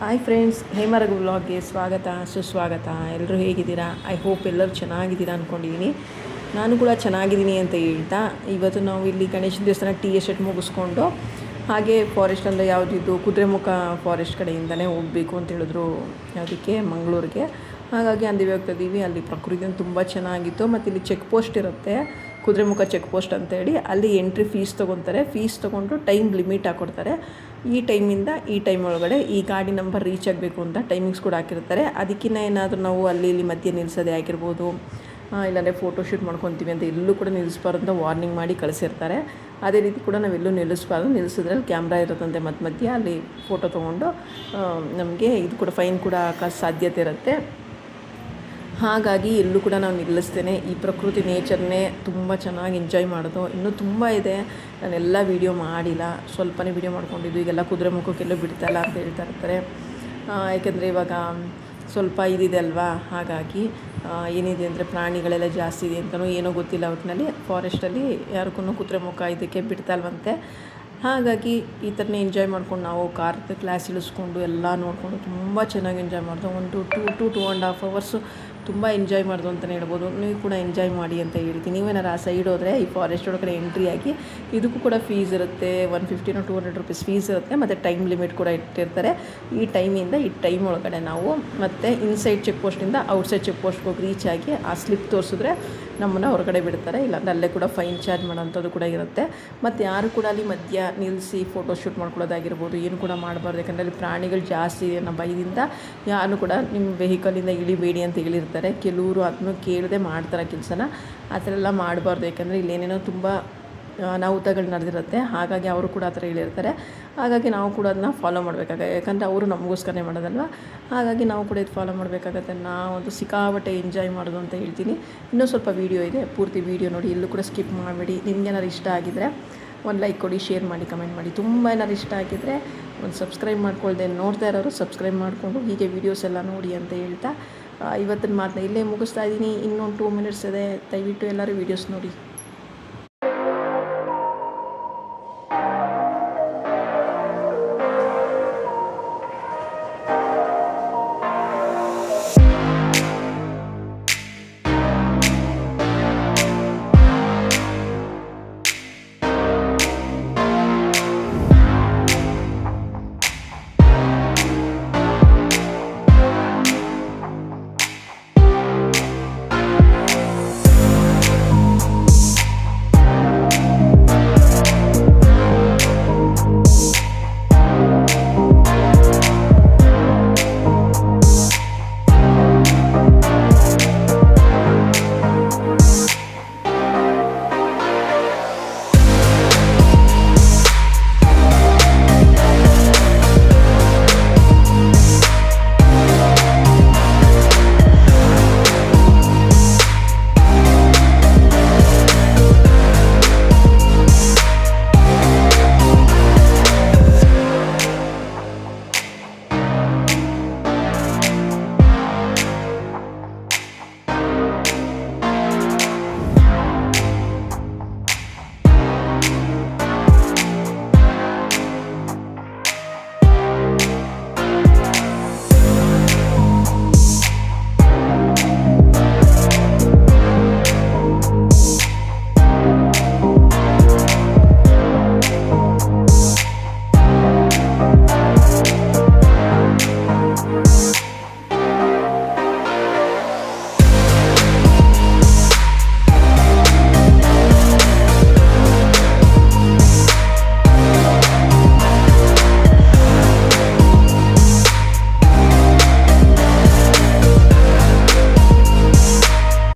Hi friends, ಹೇಮರಗು ವ್ಲಾಗ್ಗೆ ಸ್ವಾಗತ ಸುಸ್ವಾಗತ. ಎಲ್ಲರೂ ಹೇಗಿದ್ದೀರಾ? ಐ ಹೋಪ್ ಎಲ್ಲರೂ ಚೆನ್ನಾಗಿದ್ದೀರಾ ಅಂದ್ಕೊಂಡಿದ್ದೀನಿ. ನಾನು ಕೂಡ ಚೆನ್ನಾಗಿದ್ದೀನಿ ಅಂತ ಹೇಳ್ತಾ, ಇವತ್ತು ನಾವು ಇಲ್ಲಿ ಗಣೇಶ ದೇವಸ್ಥಾನ ಟಿ ಎಸ್ಟೇಟ್ ಮುಗಿಸ್ಕೊಂಡು ಹಾಗೆ ಫಾರೆಸ್ಟ್ ಅಂದರೆ ಯಾವುದಿದ್ದು ಕುದುರೆಮುಖ ಫಾರೆಸ್ಟ್ ಕಡೆಯಿಂದನೇ ಹೋಗಬೇಕು ಅಂತ ಹೇಳಿದ್ರು, ಯಾವುದಕ್ಕೆ ಮಂಗಳೂರಿಗೆ. ಹಾಗಾಗಿ ಅಂದಿವೆ ಹೋಗ್ತಾಯಿದ್ದೀವಿ. ಅಲ್ಲಿ ಪ್ರಕೃತಿ ತುಂಬ ಚೆನ್ನಾಗಿತ್ತು. ಮತ್ತು ಇಲ್ಲಿ ಚೆಕ್ ಪೋಸ್ಟ್ ಇರುತ್ತೆ, ಕುದುರೆಮುಖ ಚೆಕ್ ಪೋಸ್ಟ್ ಅಂತೇಳಿ. ಅಲ್ಲಿ ಎಂಟ್ರಿ ಫೀಸ್ ತೊಗೊತಾರೆ. ಫೀಸ್ ತೊಗೊಂಡು ಟೈಮ್ ಲಿಮಿಟ್ ಹಾಕ್ಕೊಡ್ತಾರೆ. ಈ ಟೈಮಿಂದ ಈ ಟೈಮ್ ಒಳಗಡೆ ಈ ಗಾಡಿ ನಂಬರ್ ರೀಚ್ ಆಗಬೇಕು ಅಂತ ಟೈಮಿಂಗ್ಸ್ ಕೂಡ ಹಾಕಿರ್ತಾರೆ. ಅದಕ್ಕಿಂತ ಏನಾದರೂ ನಾವು ಅಲ್ಲಿ ಇಲ್ಲಿ ಮಧ್ಯೆ ನಿಲ್ಲಿಸೋದೇ ಆಗಿರ್ಬೋದು, ಇಲ್ಲಾಂದರೆ ಫೋಟೋಶೂಟ್ ಮಾಡ್ಕೊತೀವಿ ಅಂತ ಎಲ್ಲೂ ಕೂಡ ನಿಲ್ಲಿಸ್ಬಾರ್ದು ಅಂತ ವಾರ್ನಿಂಗ್ ಮಾಡಿ ಕಳಿಸಿರ್ತಾರೆ. ಅದೇ ರೀತಿ ಕೂಡ ನಾವೆಲ್ಲೂ ನಿಲ್ಲಿಸ್ಬಾರ್ದು. ನಿಲ್ಲಿಸಿದ್ರೆ ಕ್ಯಾಮ್ರಾ ಇರುತ್ತಂತೆ, ಮಧ್ಯೆ ಅಲ್ಲಿ ಫೋಟೋ ತೊಗೊಂಡು ನಮಗೆ ಇದು ಕೂಡ ಫೈನ್ ಕೂಡ ಹಾಕೋ ಸಾಧ್ಯತೆ ಇರುತ್ತೆ. ಹಾಗಾಗಿ ಎಲ್ಲೂ ಕೂಡ ನಾವು ನಿಲ್ಲಿಸ್ತೇನೆ. ಈ ಪ್ರಕೃತಿ ನೇಚರ್ನೇ ತುಂಬ ಚೆನ್ನಾಗಿ ಎಂಜಾಯ್ ಮಾಡೋದು. ಇನ್ನೂ ತುಂಬ ಇದೆ, ನಾನೆಲ್ಲ ವೀಡಿಯೋ ಮಾಡಿಲ್ಲ, ಸ್ವಲ್ಪನೇ ವೀಡಿಯೋ ಮಾಡ್ಕೊಂಡಿದ್ದು. ಈಗೆಲ್ಲ ಕುದುರೆಮುಖಕ್ಕೆಲ್ಲೂ ಬಿಡ್ತಾಯಿಲ್ಲ ಅಂತ ಹೇಳ್ತಾ ಇರ್ತಾರೆ. ಯಾಕೆಂದರೆ ಇವಾಗ ಸ್ವಲ್ಪ ಇದಿದೆ ಅಲ್ವಾ, ಹಾಗಾಗಿ ಏನಿದೆ ಅಂದರೆ ಪ್ರಾಣಿಗಳೆಲ್ಲ ಜಾಸ್ತಿ ಇದೆ ಅಂತಲೂ ಏನೋ ಗೊತ್ತಿಲ್ಲ. ಒಟ್ಟಿನಲ್ಲಿ ಫಾರೆಸ್ಟಲ್ಲಿ ಯಾರಿಗೂ ಕುದುರೆಮುಖ ಇದಕ್ಕೆ ಬಿಡ್ತಾಯಿಲ್ವಂತೆ. ಹಾಗಾಗಿ ಈ ಥರನೇ ಎಂಜಾಯ್ ಮಾಡ್ಕೊಂಡು ನಾವು ಕಾರ್ದು ಕ್ಲಾಸ್ ಇಳಿಸ್ಕೊಂಡು ಎಲ್ಲ ನೋಡಿಕೊಂಡು ತುಂಬ ಚೆನ್ನಾಗಿ ಎಂಜಾಯ್ ಮಾಡಿದೋ. ಒಂದು 2.5 ಅವರ್ಸು ತುಂಬ ಎಂಜಾಯ್ ಮಾಡಿದೋ ಅಂತಲೇ ಹೇಳ್ಬೋದು. ನೀವು ಕೂಡ ಎಂಜಾಯ್ ಮಾಡಿ ಅಂತ ಹೇಳ್ತೀನಿ. ನೀವೇನಾರು ಆ ಸೈಡ್ ಹೋದರೆ ಈ ಫಾರೆಸ್ಟ್ ಒಳಗಡೆ ಎಂಟ್ರಿ ಆಗಿ ಇದಕ್ಕೂ ಕೂಡ ಫೀಸ್ ಇರುತ್ತೆ. 150 200 ರೂಪೀಸ್ ಫೀಸ್ ಇರುತ್ತೆ. ಮತ್ತು ಟೈಮ್ ಲಿಮಿಟ್ ಕೂಡ ಇಟ್ಟಿರ್ತಾರೆ. ಈ ಟೈಮಿಂದ ಈ ಟೈಮ್ ಒಳಗಡೆ ನಾವು ಮತ್ತೆ ಇನ್ಸೈಡ್ ಚೆಕ್ ಪೋಸ್ಟಿಂದ ಔಟ್ಸೈಡ್ ಚೆಕ್ ಪೋಸ್ಟ್ಗೆ ಹೋಗಿ ರೀಚ್ ಆಗಿ ಆ ಸ್ಲಿಪ್ ತೋರಿಸಿದ್ರೆ ನಮ್ಮನ್ನು ಹೊರಗಡೆ ಬಿಡ್ತಾರೆ. ಇಲ್ಲಾಂದರೆ ಅಲ್ಲೇ ಕೂಡ ಫೈನ್ ಚಾರ್ಜ್ ಮಾಡೋಂಥದ್ದು ಕೂಡ ಇರುತ್ತೆ. ಮತ್ತು ಯಾರು ಕೂಡ ಅಲ್ಲಿ ಮಧ್ಯ ನಿಲ್ಲಿಸಿ ಫೋಟೋಶೂಟ್ ಮಾಡ್ಕೊಳ್ಳೋದಾಗಿರ್ಬೋದು ಏನು ಕೂಡ ಮಾಡಬಾರ್ದು. ಯಾಕಂದರೆ ಅಲ್ಲಿ ಪ್ರಾಣಿಗಳು ಜಾಸ್ತಿ ಇದೆ ಅನ್ನೋ ಭಯದಿಂದ ಯಾರು ಕೂಡ ನಿಮ್ಮ ವೆಹಿಕಲಿಂದ ಇಳಿಬೇಡಿ ಅಂತ ಹೇಳಿರ್ತಾರೆ. ಕೆಲವರು ಅದನ್ನು ಕೇಳದೆ ಮಾಡ್ತಾರೆ ಕೆಲಸನ. ಆ ಥರ ಎಲ್ಲ ಮಾಡಬಾರ್ದು. ಯಾಕಂದರೆ ಇಲ್ಲೇನೇನೋ ತುಂಬ ಅನಾಹುತಗಳು ನಡೆದಿರುತ್ತೆ. ಹಾಗಾಗಿ ಅವರು ಕೂಡ ಆ ಥರ ಹೇಳಿರ್ತಾರೆ. ಹಾಗಾಗಿ ನಾವು ಕೂಡ ಅದನ್ನ ಫಾಲೋ ಮಾಡಬೇಕಾಗುತ್ತೆ. ಯಾಕಂದರೆ ಅವರು ನಮಗೋಸ್ಕರನೇ ಮಾಡೋದಲ್ವ. ಹಾಗಾಗಿ ನಾವು ಕೂಡ ಇದು ಫಾಲೋ ಮಾಡಬೇಕಾಗತ್ತೆ. ನಾವಂತೂ ಸಿಕ್ಕಾಪಟ್ಟೆ ಎಂಜಾಯ್ ಮಾಡೋದು ಅಂತ ಹೇಳ್ತೀನಿ. ಇನ್ನೂ ಸ್ವಲ್ಪ ವೀಡಿಯೋ ಇದೆ, ಪೂರ್ತಿ ವೀಡಿಯೋ ನೋಡಿ, ಎಲ್ಲೂ ಕೂಡ ಸ್ಕಿಪ್ ಮಾಡಬೇಡಿ. ನಿಮ್ಗೇನಾದ್ರು ಇಷ್ಟ ಆಗಿದ್ದರೆ ಒಂದು ಲೈಕ್ ಕೊಡಿ, ಶೇರ್ ಮಾಡಿ, ಕಮೆಂಟ್ ಮಾಡಿ. ತುಂಬ ಏನಾದ್ರು ಇಷ್ಟ ಆಗಿದ್ದರೆ ಒಂದು ಸಬ್ಸ್ಕ್ರೈಬ್ ಮಾಡ್ಕೊಳ್ದೆ ನೋಡ್ತಾ ಇರೋರು ಸಬ್ಸ್ಕ್ರೈಬ್ ಮಾಡಿಕೊಂಡು ಹೀಗೆ ವೀಡಿಯೋಸ್ ಎಲ್ಲ ನೋಡಿ ಅಂತ ಹೇಳ್ತಾ ಇವತ್ತಿನ ಮಾತನ್ನ ಇಲ್ಲೇ ಮುಗಿಸ್ತಾ ಇದ್ದೀನಿ. ಇನ್ನೊಂದು 2 ಮಿನಿಟ್ಸ್ ಇದೆ. ದಯವಿಟ್ಟು ಎಲ್ಲರೂ ವೀಡಿಯೋಸ್ ನೋಡಿ.